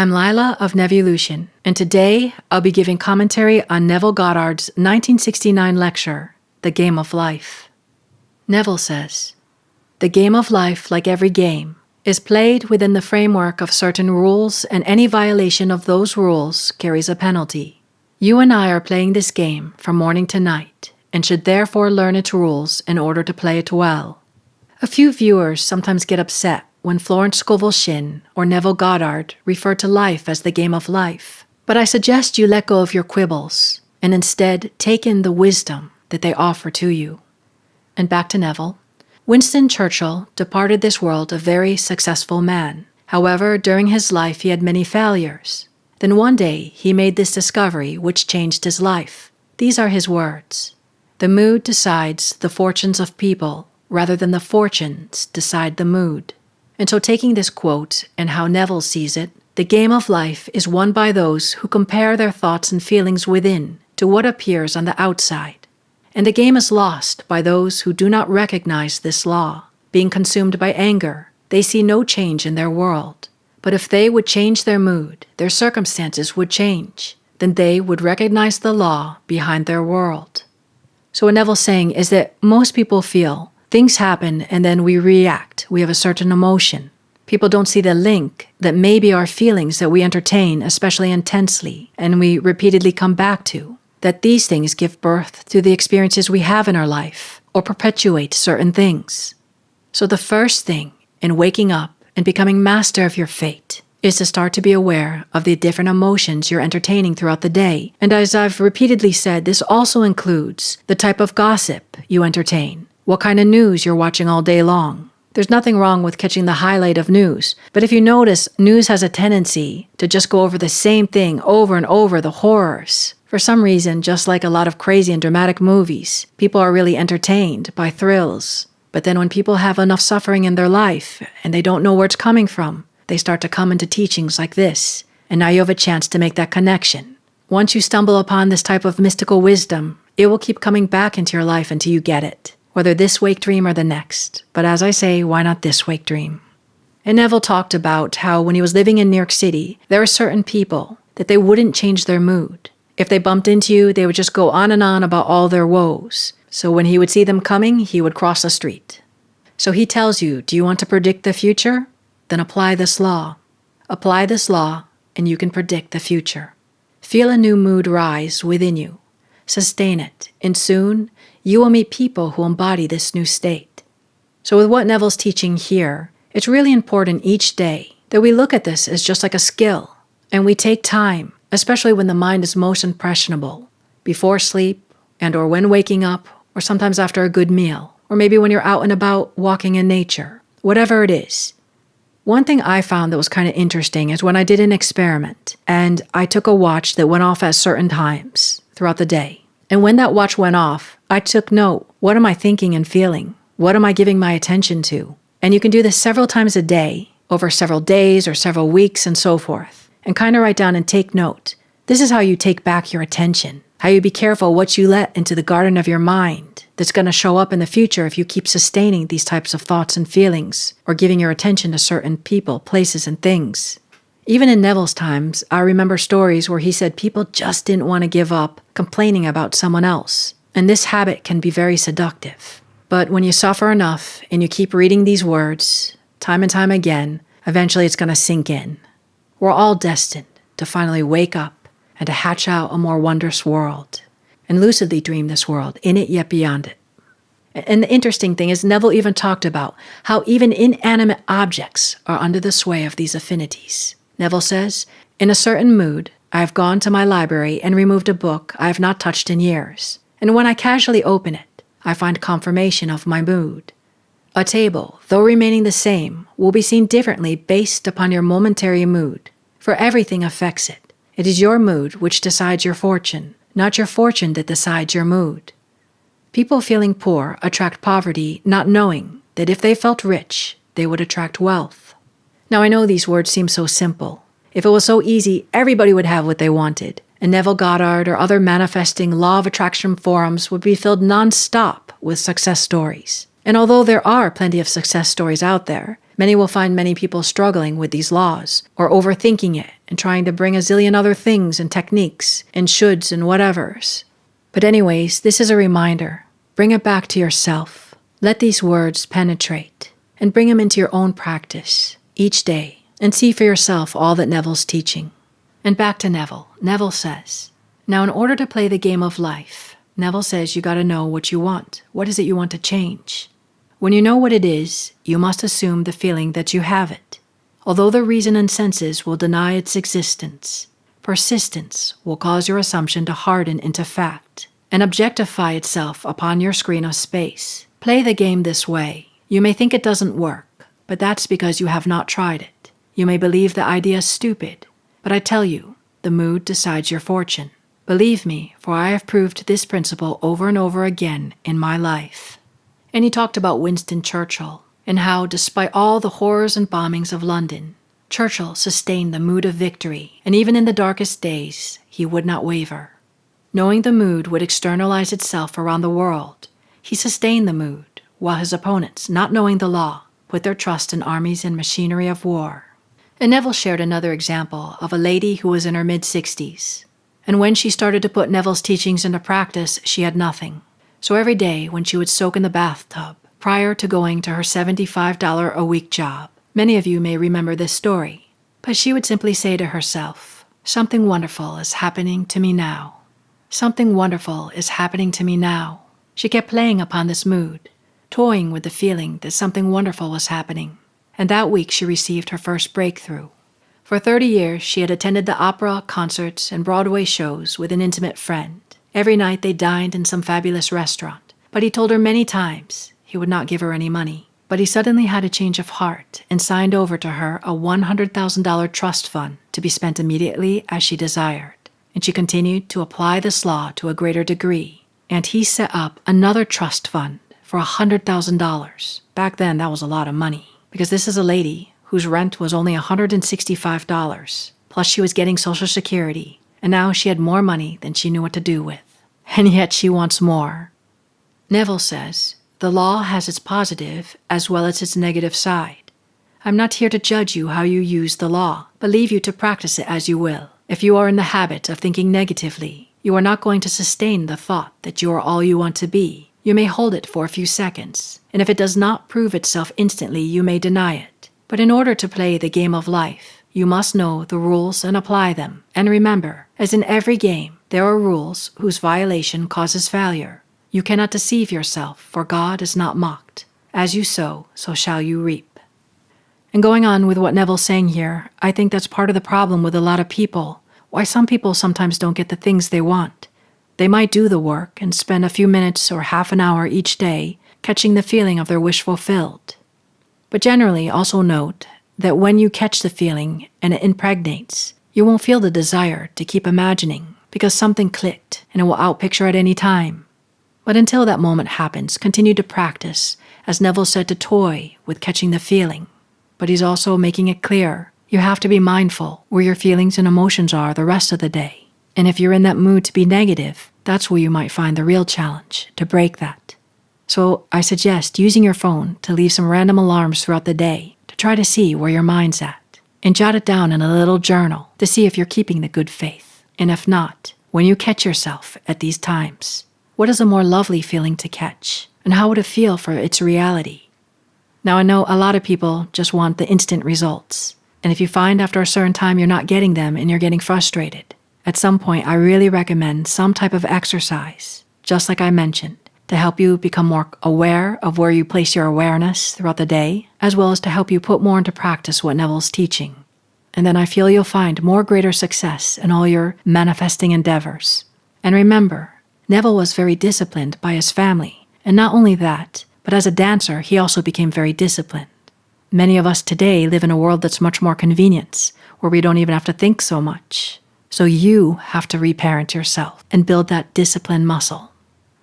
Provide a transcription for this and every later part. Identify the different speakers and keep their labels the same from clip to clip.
Speaker 1: I'm Lila of Nevillution, and today I'll be giving commentary on Neville Goddard's 1969 lecture, The Game of Life. Neville says, "The game of life, like every game, is played within the framework of certain rules, and any violation of those rules carries a penalty. You and I are playing this game from morning to night, and should therefore learn its rules in order to play it well." A few viewers sometimes get upset when Florence Scovel Shinn or Neville Goddard refer to life as the game of life, but I suggest you let go of your quibbles and instead take in the wisdom that they offer to you. And back to Neville. Winston Churchill departed this world a very successful man. However, during his life he had many failures. Then one day he made this discovery which changed his life. These are his words: "The mood decides the fortunes of people rather than the fortunes decide the mood." And so, taking this quote and how Neville sees it, the game of life is won by those who compare their thoughts and feelings within to what appears on the outside. And the game is lost by those who do not recognize this law. Being consumed by anger, they see no change in their world. But if they would change their mood, their circumstances would change. Then they would recognize the law behind their world. So what Neville's saying is that most people feel things happen and then we react. We have a certain emotion. People don't see the link that maybe our feelings that we entertain, especially intensely, and we repeatedly come back to, that these things give birth to the experiences we have in our life or perpetuate certain things. So the first thing in waking up and becoming master of your fate is to start to be aware of the different emotions you're entertaining throughout the day. And as I've repeatedly said, this also includes the type of gossip you entertain, what kind of news you're watching all day long. There's nothing wrong with catching the highlight of news, but if you notice, news has a tendency to just go over the same thing over and over, the horrors. For some reason, just like a lot of crazy and dramatic movies, people are really entertained by thrills. But then when people have enough suffering in their life and they don't know where it's coming from, they start to come into teachings like this, and now you have a chance to make that connection. Once you stumble upon this type of mystical wisdom, it will keep coming back into your life until you get it, whether this wake dream or the next. But as I say, why not this wake dream? And Neville talked about how when he was living in New York City, there were certain people that they wouldn't change their mood. If they bumped into you, they would just go on and on about all their woes. So when he would see them coming, he would cross the street. So he tells you, do you want to predict the future? Then apply this law. Apply this law, and you can predict the future. Feel a new mood rise within you. Sustain it, and soon you will meet people who embody this new state. So with what Neville's teaching here, it's really important each day that we look at this as just like a skill, and we take time, especially when the mind is most impressionable, before sleep and or when waking up, or sometimes after a good meal, or maybe when you're out and about walking in nature, whatever it is. One thing I found that was kind of interesting is when I did an experiment, and I took a watch that went off at certain times throughout the day. And when that watch went off, I took note. What am I thinking and feeling? What am I giving my attention to? And you can do this several times a day, over several days or several weeks and so forth, and kind of write down and take note. This is how you take back your attention, how you be careful what you let into the garden of your mind that's going to show up in the future if you keep sustaining these types of thoughts and feelings or giving your attention to certain people, places, and things. Even in Neville's times, I remember stories where he said people just didn't want to give up complaining about someone else. And this habit can be very seductive. But when you suffer enough and you keep reading these words time and time again, eventually it's going to sink in. We're all destined to finally wake up and to hatch out a more wondrous world, and lucidly dream this world, in it yet beyond it. And the interesting thing is Neville even talked about how even inanimate objects are under the sway of these affinities. Neville says, "In a certain mood, I have gone to my library and removed a book I have not touched in years, and when I casually open it, I find confirmation of my mood. A table, though remaining the same, will be seen differently based upon your momentary mood, for everything affects it. It is your mood which decides your fortune, not your fortune that decides your mood. People feeling poor attract poverty, not knowing that if they felt rich, they would attract wealth." Now I know these words seem so simple. If it was so easy, everybody would have what they wanted, and Neville Goddard or other manifesting law of attraction forums would be filled non-stop with success stories. And although there are plenty of success stories out there, Many will find many people struggling with these laws, or overthinking it and trying to bring a zillion other things and techniques and shoulds and whatevers. But anyways, this is a reminder. Bring it back to yourself. Let these words penetrate and bring them into your own practice each day and see for yourself all that Neville's teaching. And back to Neville. Neville says, now in order to play the game of life, Neville says you got to know what you want. What is it you want to change? When you know what it is, you must assume the feeling that you have it. Although the reason and senses will deny its existence, persistence will cause your assumption to harden into fact and objectify itself upon your screen of space. Play the game this way. You may think it doesn't work, but that's because you have not tried it. You may believe the idea is stupid, but I tell you, the mood decides your fortune. Believe me, for I have proved this principle over and over again in my life. And he talked about Winston Churchill, and how, despite all the horrors and bombings of London, Churchill sustained the mood of victory, and even in the darkest days, he would not waver. Knowing the mood would externalize itself around the world, he sustained the mood, while his opponents, not knowing the law, put their trust in armies and machinery of war. And Neville shared another example of a lady who was in her mid-60s, and when she started to put Neville's teachings into practice, she had nothing. So every day when she would soak in the bathtub, prior to going to her $75 a week job, many of you may remember this story, but she would simply say to herself, something wonderful is happening to me now. Something wonderful is happening to me now. She kept playing upon this mood, toying with the feeling that something wonderful was happening, and that week she received her first breakthrough. For 30 years she had attended the opera, concerts, and Broadway shows with an intimate friend. Every night they dined in some fabulous restaurant, but he told her many times he would not give her any money. But he suddenly had a change of heart and signed over to her a $100,000 trust fund to be spent immediately as she desired. And she continued to apply this law to a greater degree. And he set up another trust fund for $100,000. Back then that was a lot of money, because this is a lady whose rent was only $165, plus she was getting Social Security. And now she had more money than she knew what to do with. And yet she wants more. Neville says, the law has its positive as well as its negative side. I'm not here to judge you how you use the law, but leave you to practice it as you will. If you are in the habit of thinking negatively, you are not going to sustain the thought that you are all you want to be. You may hold it for a few seconds, and if it does not prove itself instantly, you may deny it. But in order to play the game of life, you must know the rules and apply them. And remember, as in every game, there are rules whose violation causes failure. You cannot deceive yourself, for God is not mocked. As you sow, so shall you reap. And going on with what Neville's saying here, I think that's part of the problem with a lot of people, why some people sometimes don't get the things they want. They might do the work and spend a few minutes or half an hour each day catching the feeling of their wish fulfilled. But generally also note that when you catch the feeling and it impregnates, you won't feel the desire to keep imagining because something clicked and it will outpicture at any time. But until that moment happens, continue to practice, as Neville said, to toy with catching the feeling. But he's also making it clear, you have to be mindful where your feelings and emotions are the rest of the day. And if you're in that mood to be negative, that's where you might find the real challenge, to break that. So I suggest using your phone to leave some random alarms throughout the day, to try to see where your mind's at, and jot it down in a little journal to see if you're keeping the good faith. And if not, when you catch yourself at these times, what is a more lovely feeling to catch, and how would it feel for its reality? Now I know a lot of people just want the instant results, and if you find after a certain time you're not getting them and you're getting frustrated, at some point I really recommend some type of exercise, just like I mentioned, to help you become more aware of where you place your awareness throughout the day, as well as to help you put more into practice what Neville's teaching. And then I feel you'll find more greater success in all your manifesting endeavors. And remember, Neville was very disciplined by his family, and not only that, but as a dancer he also became very disciplined. Many of us today live in a world that's much more convenient, where we don't even have to think so much. So you have to reparent yourself and build that discipline muscle.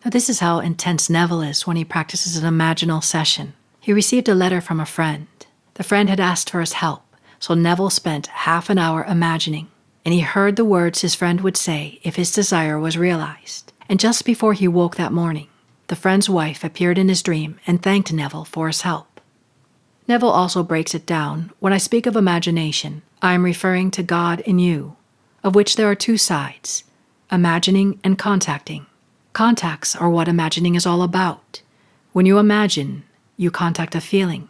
Speaker 1: Now this is how intense Neville is when he practices an imaginal session. He received a letter from a friend. The friend had asked for his help, so Neville spent half an hour imagining, and he heard the words his friend would say if his desire was realized. And just before he woke that morning, the friend's wife appeared in his dream and thanked Neville for his help. Neville also breaks it down. When I speak of imagination, I am referring to God in you, of which there are two sides, imagining and contacting. Contacts are what imagining is all about. When you imagine, you contact a feeling,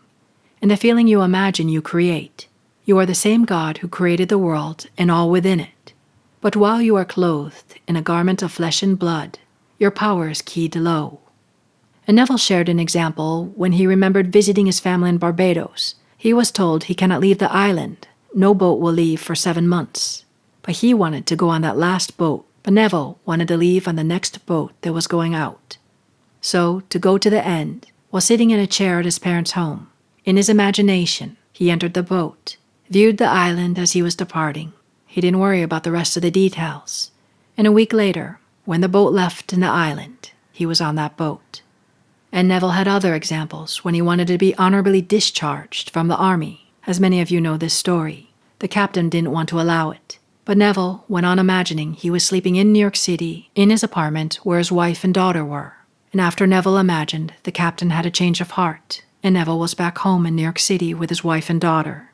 Speaker 1: and the feeling you imagine you create. You are the same God who created the world and all within it. But while you are clothed in a garment of flesh and blood, your power is keyed low. And Neville shared an example when he remembered visiting his family in Barbados. He was told he cannot leave the island. No boat will leave for 7 months. But he wanted to go on that last boat, but Neville wanted to leave on the next boat that was going out. So, to go to the end, while sitting in a chair at his parents' home, in his imagination, he entered the boat, viewed the island as he was departing. He didn't worry about the rest of the details. And a week later, when the boat left in the island, he was on that boat. And Neville had other examples when he wanted to be honorably discharged from the army. As many of you know this story, the captain didn't want to allow it. But Neville went on imagining he was sleeping in New York City in his apartment where his wife and daughter were. And after Neville imagined, the captain had a change of heart, and Neville was back home in New York City with his wife and daughter.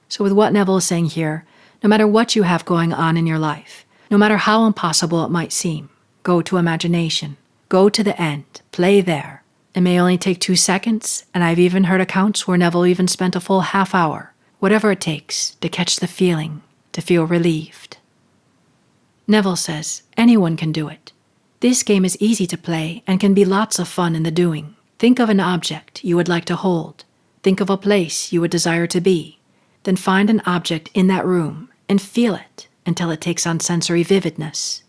Speaker 1: So with what Neville is saying here, no matter what you have going on in your life, no matter how impossible it might seem, go to imagination. Go to the end. Play there. It may only take 2 seconds, and I've even heard accounts where Neville even spent a full half hour, whatever it takes, to catch the feeling, to feel relieved. Neville says, anyone can do it. This game is easy to play and can be lots of fun in the doing. Think of an object you would like to hold. Think of a place you would desire to be. Then find an object in that room and feel it until it takes on sensory vividness.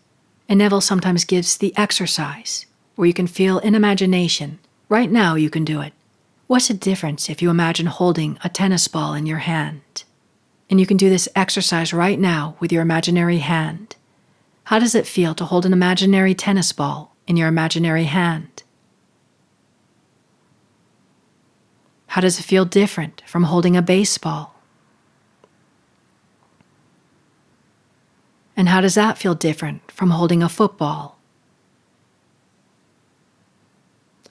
Speaker 1: And Neville sometimes gives the exercise, where you can feel in imagination. Right now you can do it. What's the difference if you imagine holding a tennis ball in your hand? And you can do this exercise right now with your imaginary hand. How does it feel to hold an imaginary tennis ball in your imaginary hand? How does it feel different from holding a baseball? And how does that feel different from holding a football?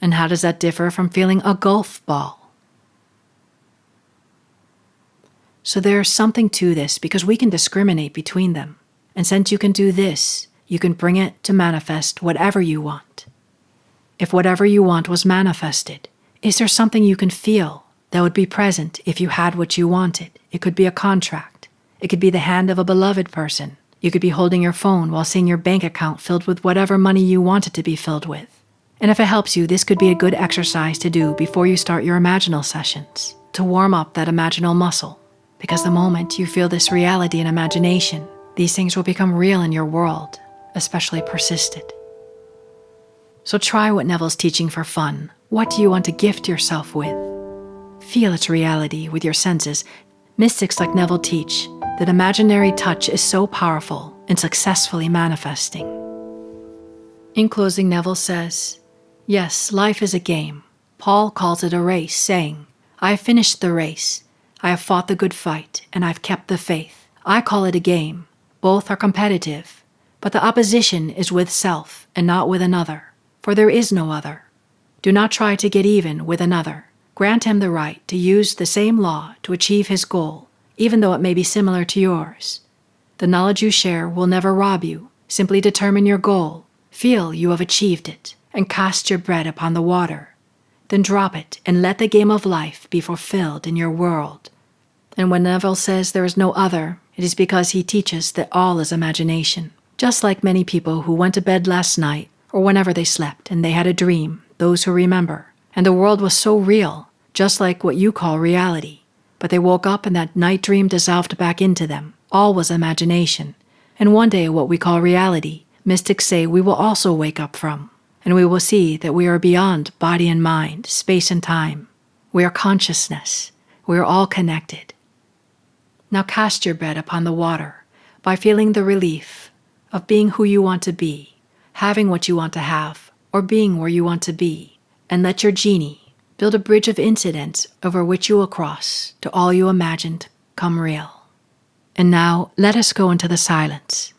Speaker 1: And how does that differ from feeling a golf ball? So there's something to this because we can discriminate between them. And since you can do this, you can bring it to manifest whatever you want. If whatever you want was manifested, is there something you can feel that would be present if you had what you wanted? It could be a contract. It could be the hand of a beloved person. You could be holding your phone while seeing your bank account filled with whatever money you want it to be filled with. And if it helps you, this could be a good exercise to do before you start your imaginal sessions, to warm up that imaginal muscle. Because the moment you feel this reality and imagination, these things will become real in your world, especially persistent. So try what Neville's teaching for fun. What do you want to gift yourself with? Feel its reality with your senses. Mystics like Neville teach that imaginary touch is so powerful in successfully manifesting. In closing, Neville says, yes, life is a game. Paul calls it a race, saying, I have finished the race. I have fought the good fight, and I've kept the faith. I call it a game. Both are competitive, but the opposition is with self and not with another, for there is no other. Do not try to get even with another. Grant him the right to use the same law to achieve his goal, even though it may be similar to yours. The knowledge you share will never rob you. Simply determine your goal, feel you have achieved it, and cast your bread upon the water. Then drop it and let the game of life be fulfilled in your world. And when Neville says there is no other, it is because he teaches that all is imagination. Just like many people who went to bed last night or whenever they slept and they had a dream, those who remember, and the world was so real, just like what you call reality. But they woke up and that night dream dissolved back into them. All was imagination. And one day what we call reality, mystics say we will also wake up from. And we will see that we are beyond body and mind, space and time. We are consciousness. We are all connected. Now cast your bread upon the water by feeling the relief of being who you want to be, having what you want to have, or being where you want to be, and let your genie build a bridge of incidents over which you will cross to all you imagined come real. And now let us go into the silence.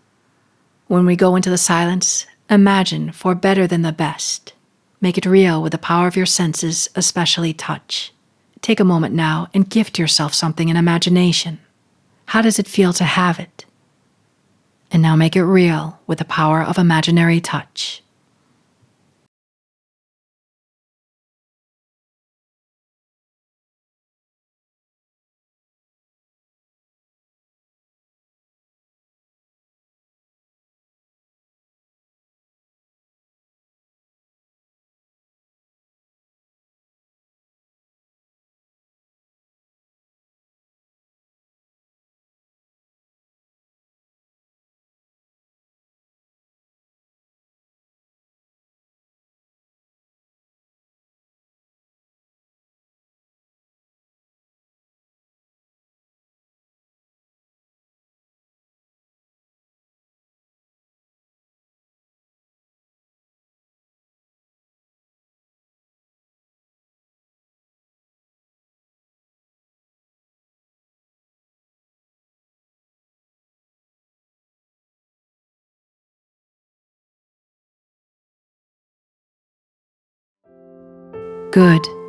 Speaker 1: When we go into the silence, imagine for better than the best. Make it real with the power of your senses, especially touch. Take a moment now and gift yourself something in imagination. How does it feel to have it? And now make it real with the power of imaginary touch. Good.